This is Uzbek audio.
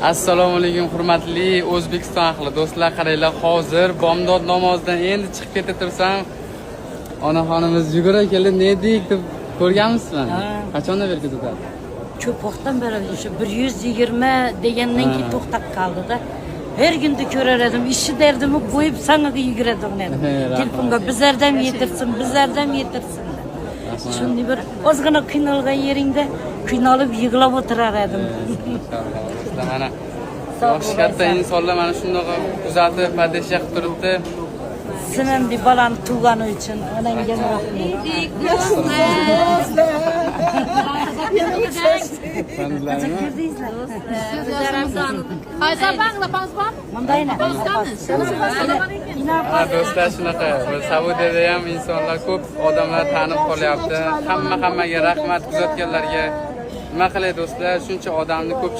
Assalomu alaykum hurmatli O'zbekiston ahli do'stlar, qaranglar, hozir bomdod namozidan endi chiqib keta tursam, onaxonimiz yugura keldi, "Ne deyik?" deb ko'rganmisizlar? Qachondan beri ketadi? Ko'p vaqtdan beri o'sha 120 degandan keyin to'xtab qoldi-da. Her günde ko'rar edim, ishni derdimni qo'yib sanaga yuguradim edim. Telefonga bizlardan yetirsin. Shunday bir ozgina qiynalgan yeringda qiynalib yig'lab o'tirar edim. Mana yosh katta insonlar mana shunday kuzatib, padesha qilib turibdi. Sinandi balani tug'gani uchun onangga rahmat. Do'stlar, shunaqa Saudiyada ham insonlar ko'p odamlar tanib qolyapti. Hammaga rahmat, kuzatganlarga. Nima qilay do'stlar, shuncha odamni ko'pchilik